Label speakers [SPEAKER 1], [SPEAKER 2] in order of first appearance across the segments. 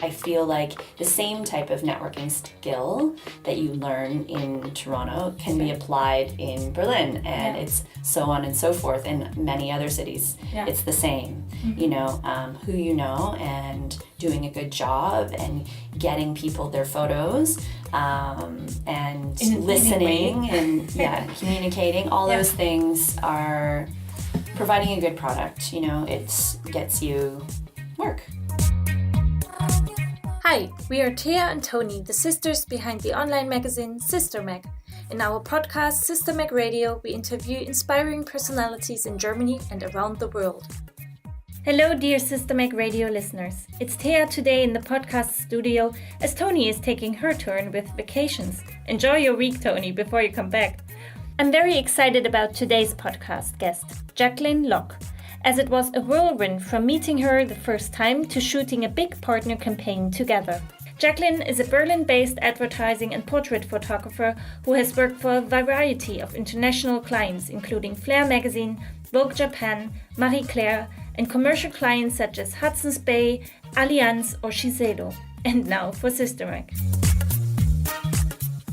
[SPEAKER 1] I feel like the same type of networking skill that you learn in Toronto can be applied in Berlin, and it's so on and so forth in many other cities. Yeah. It's the same, you know, who you know and doing a good job and getting people their photos and listening and communicating. All those things are providing a good product. You know, it gets you work.
[SPEAKER 2] Hi, we are Thea and Tony, the sisters behind the online magazine sisterMAG. In our podcast sisterMAG Radio, we interview inspiring personalities in Germany and around the world. Hello, dear sisterMAG Radio listeners. It's Thea today in the podcast studio as Tony is taking her turn with vacations. Enjoy your week, Tony, before you come back. I'm very excited about today's podcast guest, Jaclyn Locke, as it was a whirlwind from meeting her the first time to shooting a big partner campaign together. Jaclyn is a Berlin-based advertising and portrait photographer who has worked for a variety of international clients, including Flair magazine, Vogue Japan, Marie Claire, and commercial clients such as Hudson's Bay, Allianz, or Shiseido, and now for sisterMAG.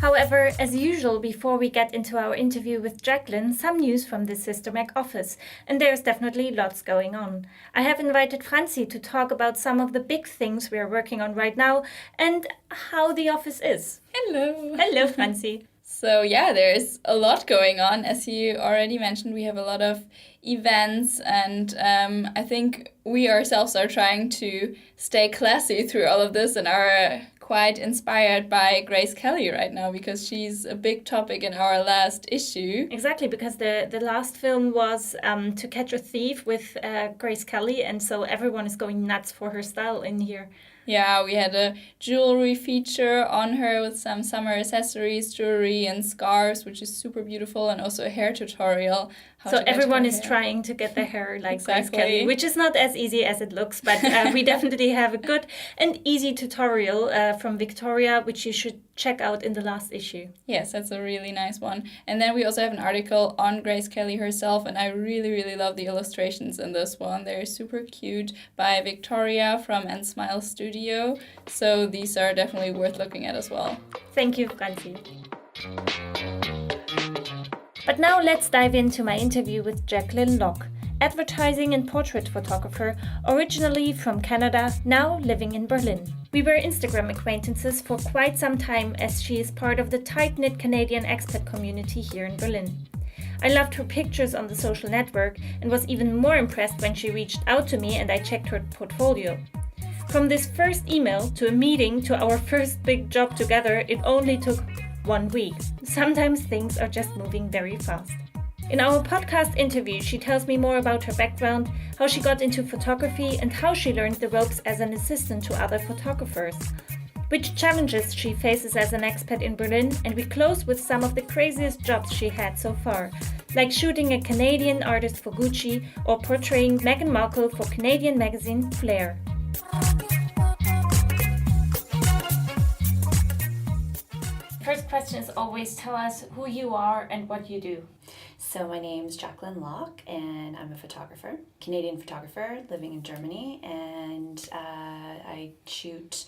[SPEAKER 2] However, as usual, before we get into our interview with Jaclyn, some news from the sisterMAG office, and there's definitely lots going on. I have invited Franzi to talk about some of the big things we are working on right now and how the office is.
[SPEAKER 3] Hello.
[SPEAKER 2] Hello, Franzi.
[SPEAKER 3] So there's a lot going on. As you already mentioned, we have a lot of events, and I think we ourselves are trying to stay classy through all of this and are quite inspired by Grace Kelly right now because she's a big topic in our last issue.
[SPEAKER 2] Exactly, because the last film was To Catch a Thief with Grace Kelly, and so everyone is going nuts for her style in here.
[SPEAKER 3] Yeah, we had a jewelry feature on her with some summer accessories, jewelry and scarves, which is super beautiful, and also a hair tutorial.
[SPEAKER 2] So everyone is trying to get their hair like Grace Kelly, which is not as easy as it looks, but we definitely have a good and easy tutorial from Victoria, which you should check out in the last issue.
[SPEAKER 3] Yes, that's a really nice one. And then we also have an article on Grace Kelly herself, and I really, really love the illustrations in this one. They're super cute, by Victoria from And Smile Studio. So these are definitely worth looking at as well.
[SPEAKER 2] Thank you, Franzi. But now let's dive into my interview with Jaclyn Locke, advertising and portrait photographer, originally from Canada, now living in Berlin. We were Instagram acquaintances for quite some time as she is part of the tight-knit Canadian expat community here in Berlin. I loved her pictures on the social network and was even more impressed when she reached out to me and I checked her portfolio. From this first email to a meeting to our first big job together, it only took 1 week. Sometimes things are just moving very fast. In our podcast interview, she tells me more about her background, how she got into photography, and how she learned the ropes as an assistant to other photographers, which challenges she faces as an expat in Berlin, and we close with some of the craziest jobs she had so far, like shooting a Canadian artist for Gucci or portraying Meghan Markle for Canadian magazine Flair. First question is always tell us who you are and what you do.
[SPEAKER 1] So my name's Jaclyn Locke and I'm a photographer, Canadian photographer living in Germany, and I shoot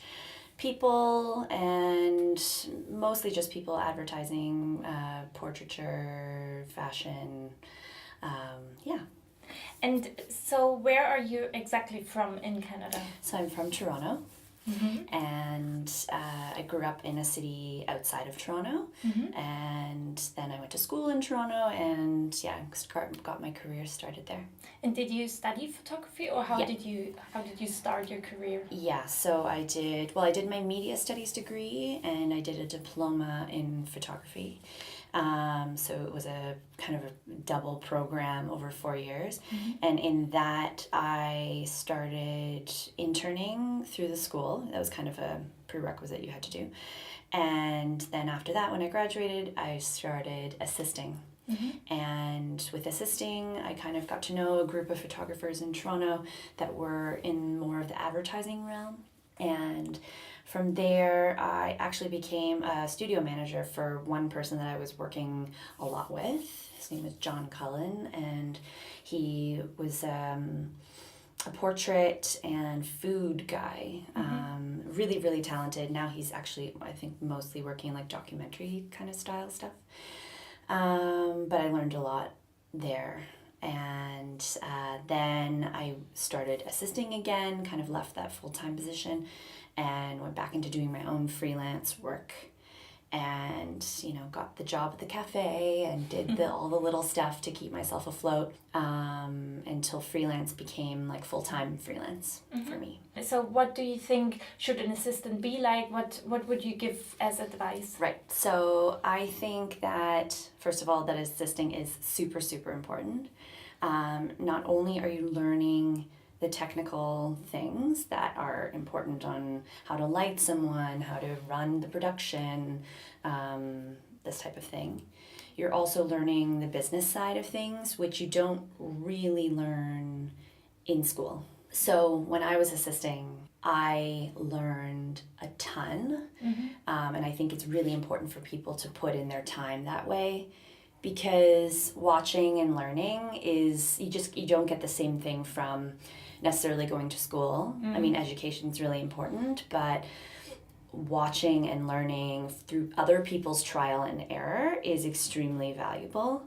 [SPEAKER 1] people and mostly just people, advertising, portraiture, fashion,
[SPEAKER 2] And so where are you exactly from in Canada?
[SPEAKER 1] So I'm from Toronto. Mm-hmm. And I grew up in a city outside of Toronto, and then I went to school in Toronto, and got my career started there.
[SPEAKER 2] And did you study photography, or how did you start your career?
[SPEAKER 1] Yeah, so I did my media studies degree, and I did a diploma in photography. So it was a kind of a double program over 4 years. Mm-hmm. And in that, I started interning through the school. That was kind of a prerequisite you had to do. And then after that, when I graduated, I started assisting. Mm-hmm. And with assisting, I kind of got to know a group of photographers in Toronto that were in more of the advertising realm. And from there, I actually became a studio manager for one person that I was working a lot with. His name is John Cullen, and he was a portrait and food guy. Really, really talented. Now he's actually, I think, mostly working like documentary kind of style stuff. But I learned a lot there. And then I started assisting again, kind of left that full-time position and went back into doing my own freelance work. And, you know, got the job at the cafe and did all the little stuff to keep myself afloat until freelance became like full-time freelance for me.
[SPEAKER 2] So what do you think should an assistant be like? What would you give as advice?
[SPEAKER 1] Right. So I think that, first of all, that assisting is super, super important. Not only are you learning the technical things that are important on how to light someone, how to run the production, this type of thing. You're also learning the business side of things, which you don't really learn in school. So when I was assisting, I learned a ton, and I think it's really important for people to put in their time that way. Because watching and learning is, you don't get the same thing from necessarily going to school. I mean, education is really important, but watching and learning through other people's trial and error is extremely valuable.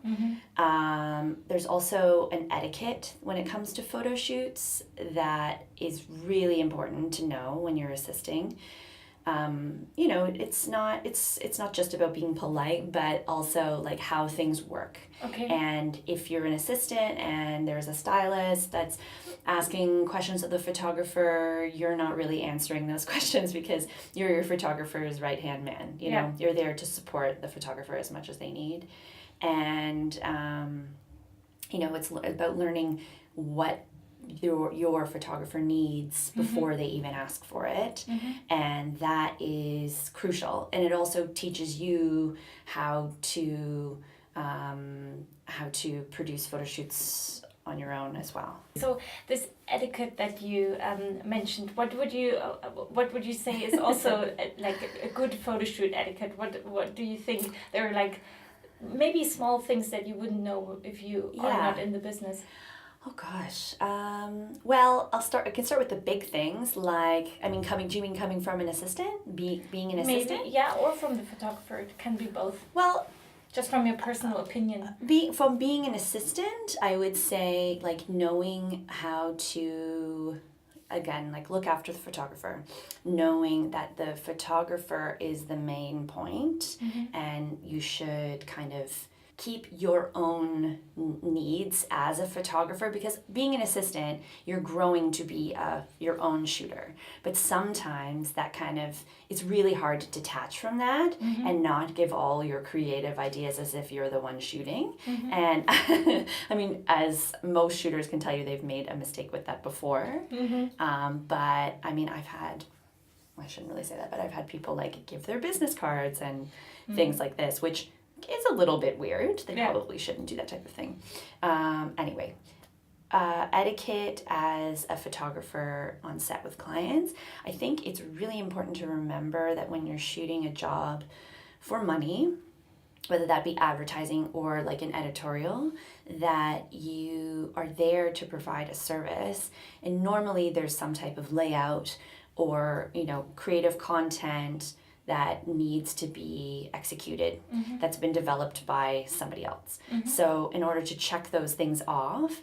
[SPEAKER 1] There's also an etiquette when it comes to photo shoots that is really important to know when you're assisting. You know, it's not just about being polite, but also like how things work.
[SPEAKER 2] Okay.
[SPEAKER 1] And if you're an assistant and there's a stylist that's asking questions of the photographer, you're not really answering those questions because you're your photographer's right-hand man. You know, you're there to support the photographer as much as they need. And, you know, it's about learning what your photographer needs before they even ask for it, and that is crucial. And it also teaches you how to produce photo shoots on your own as well.
[SPEAKER 2] So this etiquette that you mentioned, what would you say is also like a good photo shoot etiquette? What do you think there are like maybe small things that you wouldn't know if you are not in the business?
[SPEAKER 1] Oh gosh. Well, I can start with the big things, like, I mean, coming from an assistant, being an assistant?
[SPEAKER 2] Maybe, yeah, or from the photographer. It can be both.
[SPEAKER 1] Well,
[SPEAKER 2] just from your personal opinion.
[SPEAKER 1] From being an assistant, I would say, like, knowing how to, again, like, look after the photographer, knowing that the photographer is the main point, and you should kind of keep your own needs as a photographer, because being an assistant, you're growing to be your own shooter. But sometimes that kind of, it's really hard to detach from that and not give all your creative ideas as if you're the one shooting. And I mean, as most shooters can tell you, they've made a mistake with that before. But I mean, I shouldn't really say that, but I've had people like give their business cards and things like this, which is a little bit weird. They probably shouldn't do that type of thing. Anyway, etiquette as a photographer on set with clients, I think it's really important to remember that when you're shooting a job for money, whether that be advertising or like an editorial, that you are there to provide a service. And normally there's some type of layout or, you know, creative content that needs to be executed, that's been developed by somebody else. So in order to check those things off,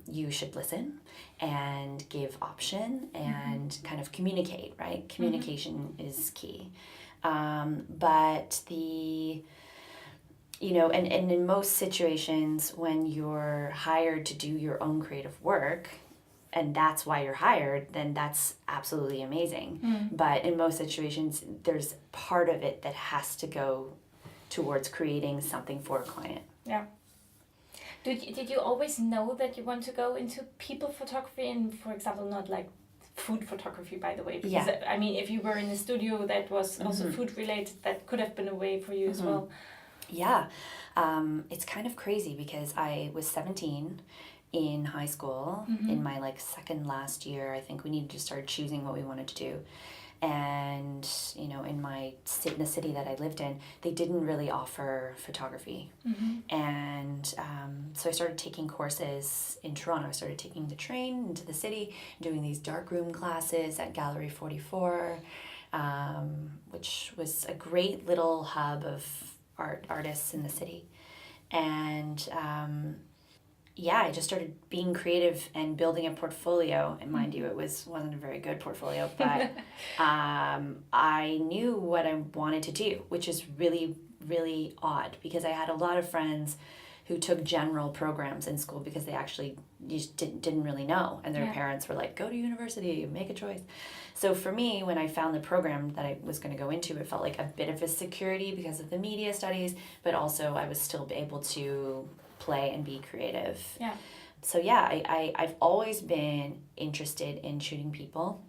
[SPEAKER 1] you should listen and give option and kind of communicate, right? Communication is key. But you know, and in most situations when you're hired to do your own creative work, and that's why you're hired, then that's absolutely amazing. But in most situations, there's part of it that has to go towards creating something for a client.
[SPEAKER 2] Yeah. Did you always know that you want to go into people photography and, for example, not like food photography, by the way? Because, I mean, if you were in a studio that was also food related, that could have been a way for you as well. Yeah.
[SPEAKER 1] It's kind of crazy because I was 17 in high school, in my like second last year. I think we needed to start choosing what we wanted to do. And, you know, in the city that I lived in, they didn't really offer photography. And so I started taking courses in Toronto. I started taking the train into the city, doing these darkroom classes at Gallery 44, which was a great little hub of artists in the city. And I just started being creative and building a portfolio. And mind you, wasn't a very good portfolio, but I knew what I wanted to do, which is really, really odd, because I had a lot of friends who took general programs in school because they actually just didn't really know. And their parents were like, go to university, make a choice. So for me, when I found the program that I was going to go into, it felt like a bit of a security because of the media studies, but also I was still able to play and be creative.
[SPEAKER 2] Yeah.
[SPEAKER 1] So I've always been interested in shooting people.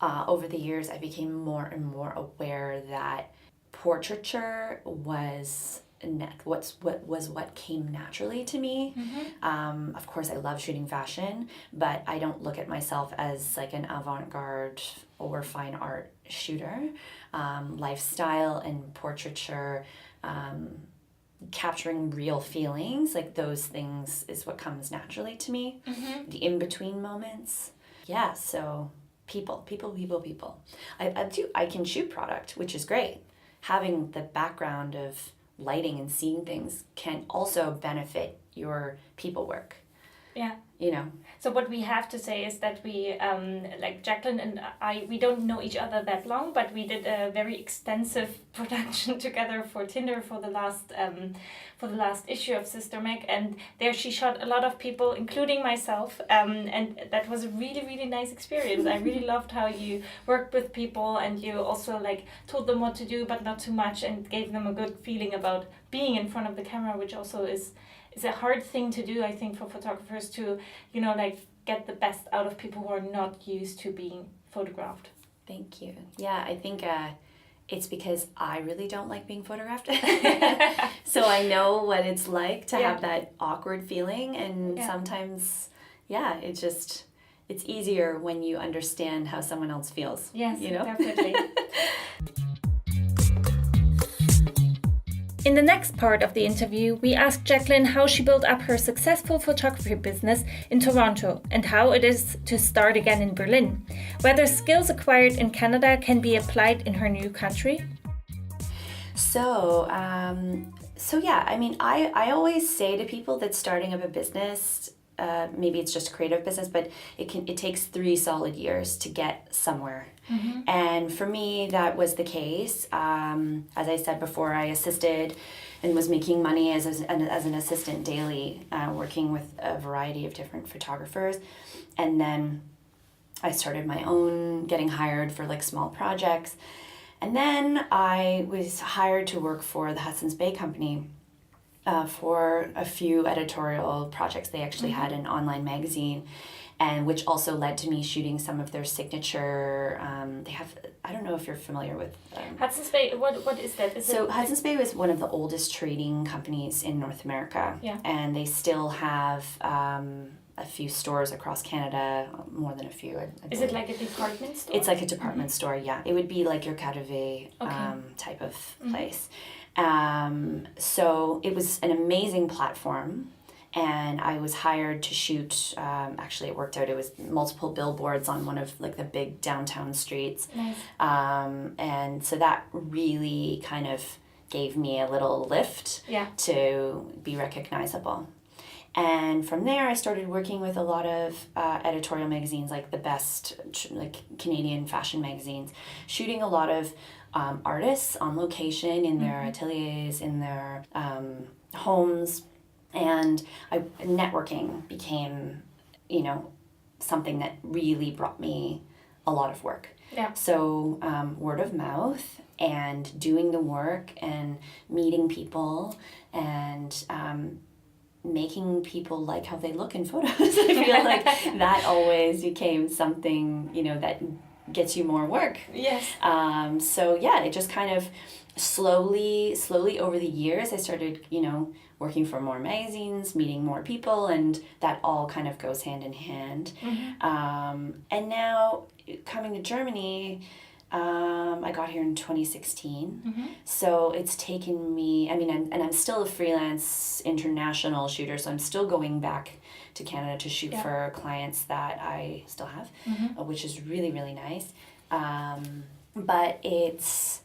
[SPEAKER 1] Over the years, I became more and more aware that portraiture was what came naturally to me. Of course, I love shooting fashion, but I don't look at myself as like an avant-garde or fine art shooter. Lifestyle and portraiture, capturing real feelings, like those things is what comes naturally to me. The in-between moments. Yeah, so people. I can shoot product, which is great. Having the background of lighting and seeing things can also benefit your people work.
[SPEAKER 2] Yeah.
[SPEAKER 1] You know.
[SPEAKER 2] So what we have to say is that we, like Jaclyn and I, we don't know each other that long, but we did a very extensive production together for Tinder for the last issue of sisterMAG, and there she shot a lot of people, including myself, and that was a really, really nice experience. I really loved how you worked with people, and you also like told them what to do, but not too much, and gave them a good feeling about being in front of the camera, which also is a hard thing to do, I think, for photographers to, you know, like get the best out of people who are not used to being photographed.
[SPEAKER 1] Thank you. Yeah, I think it's because I really don't like being photographed. So I know what it's like to have that awkward feeling, and sometimes, it's easier when you understand how someone else feels.
[SPEAKER 2] Yes,
[SPEAKER 1] you know?
[SPEAKER 2] Definitely. In the next part of the interview, we asked Jaclyn how she built up her successful photography business in Toronto and how it is to start again in Berlin, whether skills acquired in Canada can be applied in her new country.
[SPEAKER 1] I always say to people that starting up a business, maybe it's just a creative business, but it takes 3 solid years to get somewhere. And for me, that was the case. As I said before, I assisted and was making money as an assistant daily, working with a variety of different photographers. And then I started my own, getting hired for like small projects. And then I was hired to work for the Hudson's Bay Company for a few editorial projects. They actually had an online magazine, and which also led to me shooting some of their signature. They have, I don't know if you're familiar with
[SPEAKER 2] Hudson's Bay. What is that?
[SPEAKER 1] Hudson's Bay was one of the oldest trading companies in North America.
[SPEAKER 2] Yeah.
[SPEAKER 1] And they still have a few stores across Canada, more than a few.
[SPEAKER 2] Is it like a department store?
[SPEAKER 1] It's like a department store, yeah. It would be like your Catevé type of place. So it was an amazing platform, and I was hired to shoot, actually it worked out, it was multiple billboards on one of like the big downtown streets.
[SPEAKER 2] Nice.
[SPEAKER 1] And so that really kind of gave me a little lift to be recognizable. And from there, I started working with a lot of editorial magazines, like the best, like Canadian fashion magazines, shooting a lot of artists on location in their ateliers, in their homes, and networking became, something that really brought me a lot of work.
[SPEAKER 2] Yeah.
[SPEAKER 1] So word of mouth and doing the work and meeting people and making people like how they look in photos. I feel like that always became something, that gets you more work.
[SPEAKER 2] Yes.
[SPEAKER 1] It just kind of slowly over the years, I started, working for more magazines, meeting more people, and that all kind of goes hand in hand. And now coming to Germany, I got here in 2016. So it's taken me, I'm still a freelance international shooter, so I'm still going back to Canada to shoot for clients that I still have, which is really, really nice. But it's,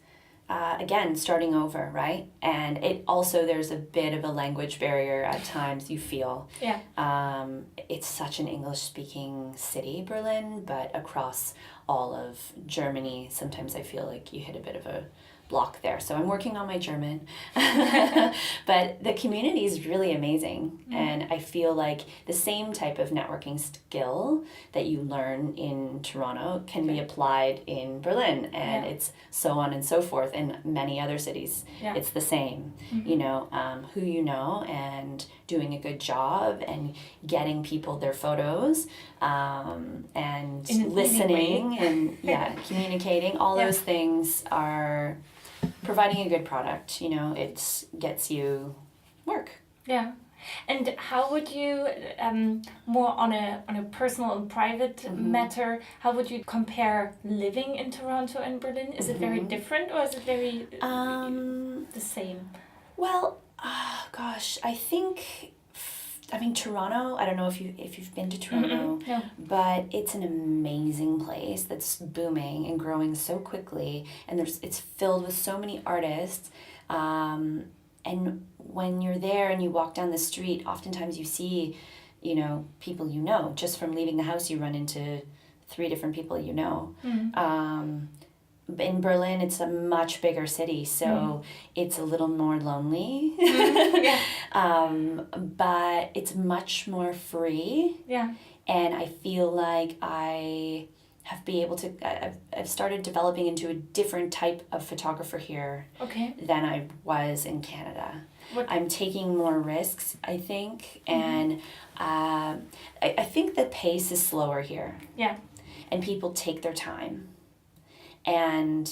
[SPEAKER 1] again, starting over, right? And it also, there's a bit of a language barrier at times, you feel.
[SPEAKER 2] Yeah.
[SPEAKER 1] It's such an English-speaking city, Berlin, but across all of Germany, sometimes I feel like you hit a bit of a block there. So I'm working on my German. But the community is really amazing. And I feel like the same type of networking skill that you learn in Toronto can be applied in Berlin. And it's so on and so forth in many other cities. It's the same, you know, who you know and doing a good job and getting people their photos and listening and communicating. All those things are providing a good product, you know, it gets you work.
[SPEAKER 2] Yeah. And how would you, more on a personal and private matter, how would you compare living in Toronto and Berlin? Is it very different or is it very the same?
[SPEAKER 1] Well, gosh, I think, Toronto, I don't know if you've been to Toronto,
[SPEAKER 2] No.
[SPEAKER 1] but it's an amazing place that's booming and growing so quickly, and it's filled with so many artists, and when you're there and you walk down the street, oftentimes you see, you know, people you know. Just from leaving the house, you run into 3 different people you know. In Berlin, it's a much bigger city, so it's a little more lonely. But it's much more free.
[SPEAKER 2] Yeah.
[SPEAKER 1] And I feel like I've started developing into a different type of photographer here than I was in Canada. I'm taking more risks, I think, and I think the pace is slower here.
[SPEAKER 2] Yeah.
[SPEAKER 1] And people take their time. And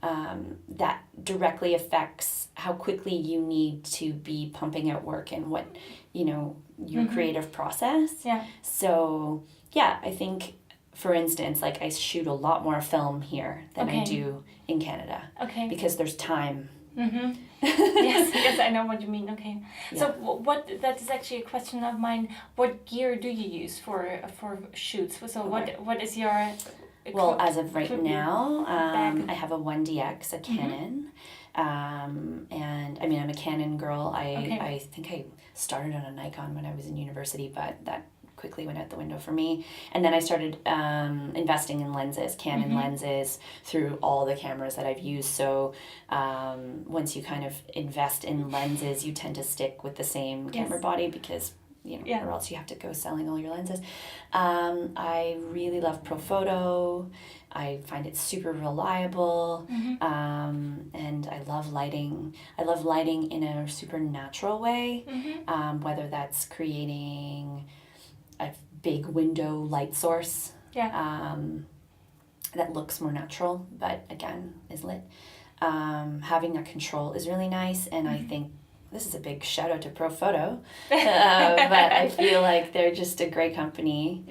[SPEAKER 1] that directly affects how quickly you need to be pumping out work and what, you know, your creative process.
[SPEAKER 2] Yeah.
[SPEAKER 1] So, I think, for instance, like I shoot a lot more film here than I do in Canada.
[SPEAKER 2] Okay.
[SPEAKER 1] Because there's time.
[SPEAKER 2] Yes, I know what you mean. Okay. Yeah. So that is actually a question of mine. What gear do you use for shoots? So what is your...
[SPEAKER 1] Well, as of right now, I have a 1DX, a Canon, and I'm a Canon girl. I think I started on a Nikon when I was in university, but that quickly went out the window for me. And then I started investing in lenses, Canon lenses, through all the cameras that I've used. So once you kind of invest in lenses, you tend to stick with the same camera body because... you know, or else you have to go selling all your lenses. I really love Profoto. I find it super reliable. And I love lighting. I love lighting in a super natural way, whether that's creating a big window light source that looks more natural, but again, is lit. Having that control is really nice, and I think this is a big shout out to Profoto, but I feel like they're just a great company.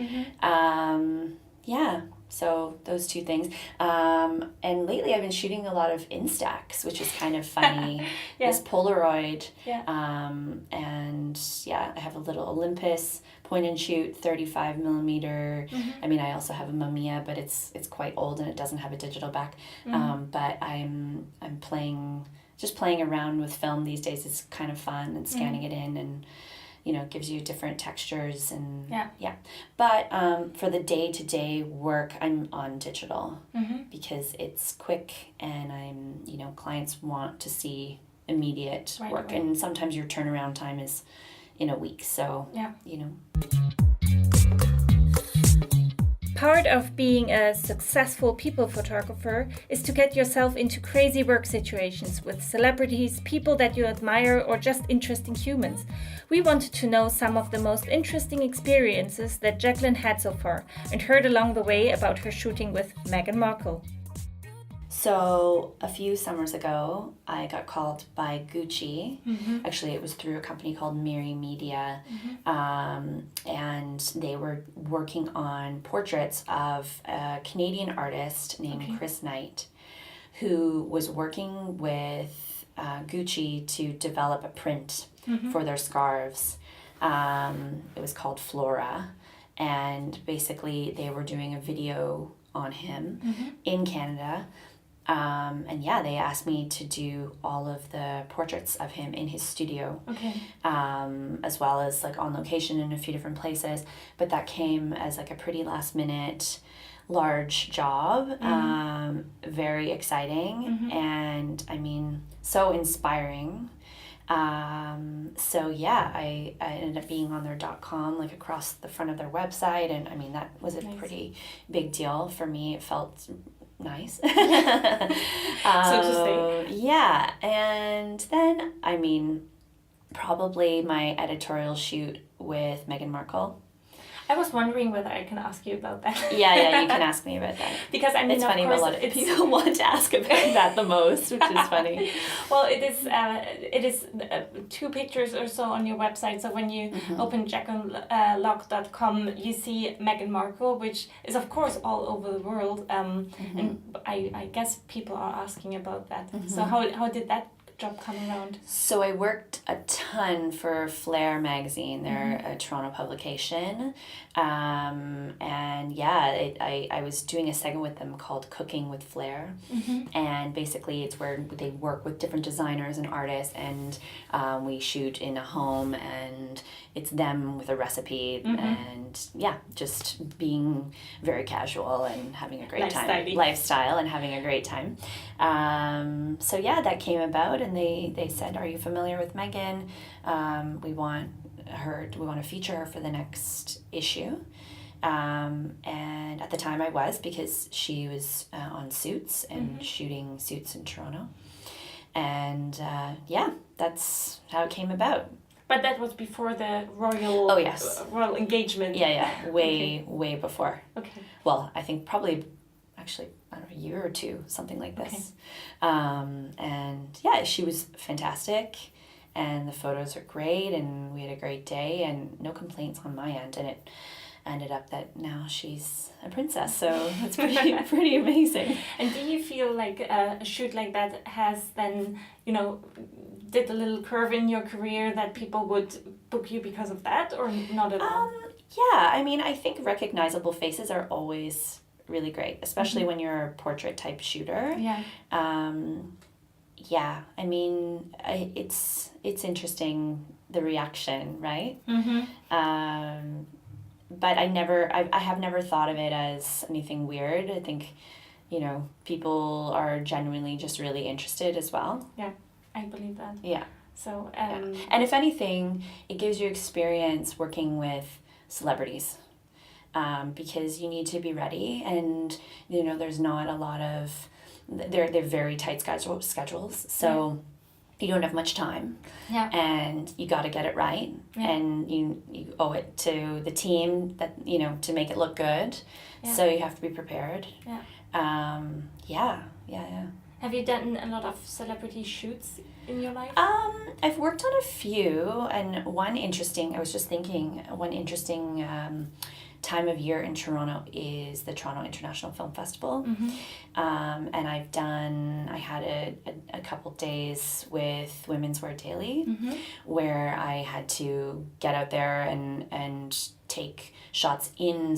[SPEAKER 1] So those 2 things. And lately I've been shooting a lot of Instax, which is kind of funny. This Polaroid. And I have a little Olympus point and shoot 35 millimeter. I also have a Mamiya, but it's quite old and it doesn't have a digital back. But I'm playing around with film these days. It's kind of fun, and scanning it in, and you know, gives you different textures and But for the day-to-day work, I'm on digital because it's quick, and clients want to see immediate work, and sometimes your turnaround time is in a week. So
[SPEAKER 2] Part of being a successful people photographer is to get yourself into crazy work situations with celebrities, people that you admire, or just interesting humans. We wanted to know some of the most interesting experiences that Jaclyn had so far and heard along the way about her shooting with Meghan Markle.
[SPEAKER 1] So a few summers ago, I got called by Gucci. Actually, it was through a company called Miri Media, and they were working on portraits of a Canadian artist named Chris Knight, who was working with Gucci to develop a print for their scarves. It was called Flora, and basically they were doing a video on him in Canada. And yeah, they asked me to do all of the portraits of him in his studio, as well as like on location in a few different places. But that came as like a pretty last minute, large job, very exciting, and I mean, so inspiring. So yeah, I ended up being on their .com, like across the front of their website, and I mean, that was a pretty big deal for me. It felt nice.
[SPEAKER 2] So to say.
[SPEAKER 1] Yeah, and then, I mean, probably my editorial shoot with Meghan Markle.
[SPEAKER 2] I was wondering whether I can ask you about that.
[SPEAKER 1] Yeah, you can ask me about that.
[SPEAKER 2] Because I mean,
[SPEAKER 1] it's funny, a lot of people want to ask about that the most, which is funny.
[SPEAKER 2] Well, it is 2 pictures or so on your website. So when you open JaclynLocke.com, you see Meghan Markle, which is of course all over the world. And I guess people are asking about that. So how did that job come around?
[SPEAKER 1] So I worked a ton for Flair magazine. They're a Toronto publication, and yeah, I was doing a segment with them called Cooking with Flair, and basically it's where they work with different designers and artists, and we shoot in a home, and it's them with a recipe, and yeah, just being very casual and having a great lifestyle and having a great time. So yeah, that came about, and they said, "Are you familiar with Meghan? We want to feature her for the next issue." And at the time I was, because she was on Suits and shooting Suits in Toronto. And yeah, that's how it came about.
[SPEAKER 2] But that was before the royal royal engagement.
[SPEAKER 1] Yeah, way before.
[SPEAKER 2] Okay.
[SPEAKER 1] Well, I think probably, actually, I don't know, a year or two, something like this. And yeah, she was fantastic, and the photos are great, and we had a great day, and no complaints on my end, and it ended up that now she's a princess, so it's pretty amazing.
[SPEAKER 2] And do you feel like a shoot like that has then, did a little curve in your career that people would book you because of that, or not at all?
[SPEAKER 1] Yeah, I mean, I think recognizable faces are always really great, especially when you're a portrait type shooter.
[SPEAKER 2] Yeah.
[SPEAKER 1] Yeah, I mean, it's interesting, the reaction, right? But I have never thought of it as anything weird. I think, people are genuinely just really interested as well.
[SPEAKER 2] Yeah, I believe that.
[SPEAKER 1] Yeah.
[SPEAKER 2] So,
[SPEAKER 1] and if anything, it gives you experience working with celebrities. Because you need to be ready, and there's not a lot of, they're very tight schedules, so you don't have much time, and you got to get it right, and you owe it to the team that to make it look good, so you have to be prepared.
[SPEAKER 2] Have you done a lot of celebrity shoots in your life?
[SPEAKER 1] I've worked on a few, and one interesting time of year in Toronto is the Toronto International Film Festival. And I had a couple days with Women's Wear Daily, where I had to get out there and take shots in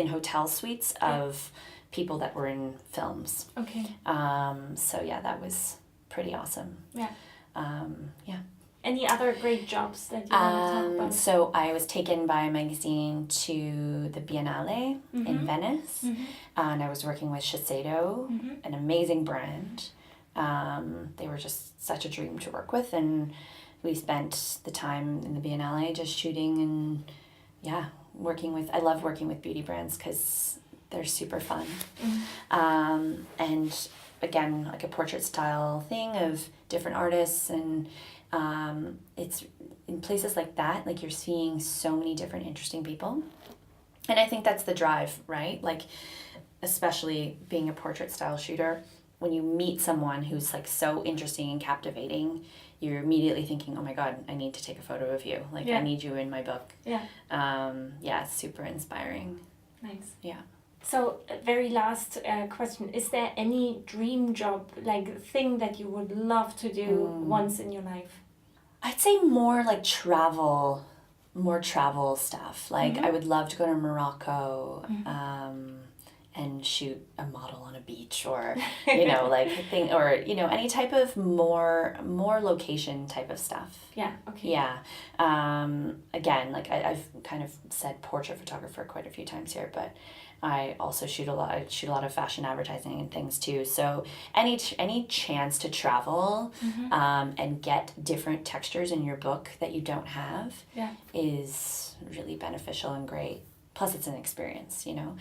[SPEAKER 1] hotel suites of people that were in films.
[SPEAKER 2] Okay.
[SPEAKER 1] So yeah, that was pretty awesome.
[SPEAKER 2] Yeah.
[SPEAKER 1] Yeah.
[SPEAKER 2] Any other great jobs that you want to talk about?
[SPEAKER 1] So I was taken by a magazine to the Biennale in Venice, and I was working with Shiseido, an amazing brand. They were just such a dream to work with, and we spent the time in the Biennale just shooting and I love working with beauty brands because they're super fun. And again, like a portrait style thing of different artists, and it's in places like that, like you're seeing so many different interesting people, and I think that's the drive, right? Like, especially being a portrait style shooter, when you meet someone who's like so interesting and captivating, you're immediately thinking, oh my God, I need to take a photo of you. Like, I need you in my book.
[SPEAKER 2] Yeah.
[SPEAKER 1] It's super inspiring.
[SPEAKER 2] Nice.
[SPEAKER 1] Yeah.
[SPEAKER 2] So, very last question. Is there any dream job, like thing that you would love to do once in your life?
[SPEAKER 1] I'd say more like travel stuff. Like, I would love to go to Morocco, and shoot a model on a beach, or any type of more location type of stuff.
[SPEAKER 2] Yeah. Okay.
[SPEAKER 1] Yeah. Again, like I've kind of said portrait photographer quite a few times here, but I also shoot a lot of fashion advertising and things too. So any chance to travel and get different textures in your book that you don't have is really beneficial and great. Plus, it's an experience, you know.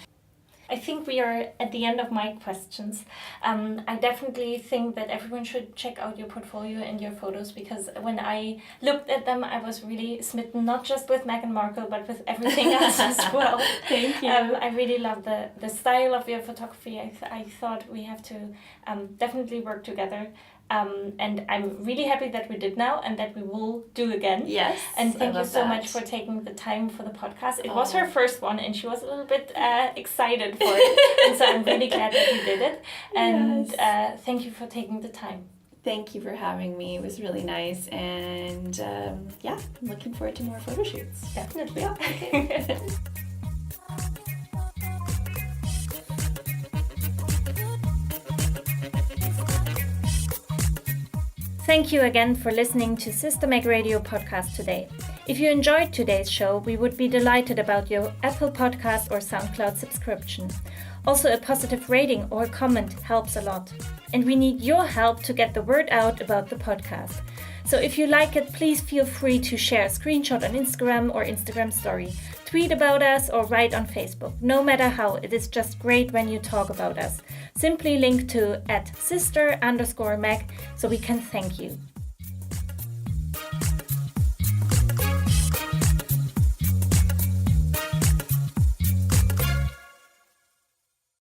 [SPEAKER 2] I think we are at the end of my questions. I definitely think that everyone should check out your portfolio and your photos, because when I looked at them, I was really smitten, not just with Meghan Markle, but with everything else as well.
[SPEAKER 1] Thank you.
[SPEAKER 2] I really love the style of your photography. I thought we have to definitely work together. And I'm really happy that we did now and that we will do again.
[SPEAKER 1] Yes.
[SPEAKER 2] And thank you so much for taking the time for the podcast. It was her first one and she was a little bit excited for it. And so I'm really glad that we did it. And thank you for taking the time.
[SPEAKER 1] Thank you for having me. It was really nice. And I'm looking forward to more photo shoots.
[SPEAKER 2] Definitely.
[SPEAKER 1] Yeah. Okay.
[SPEAKER 2] Thank you again for listening to sisterMAG Radio podcast today. If you enjoyed today's show, we would be delighted about your Apple Podcast or SoundCloud subscription. Also, a positive rating or comment helps a lot. And we need your help to get the word out about the podcast. So if you like it, please feel free to share a screenshot on Instagram or Instagram story. Tweet about us or write on Facebook. No matter how, it is just great when you talk about us. Simply link to @sister_mag so we can thank you.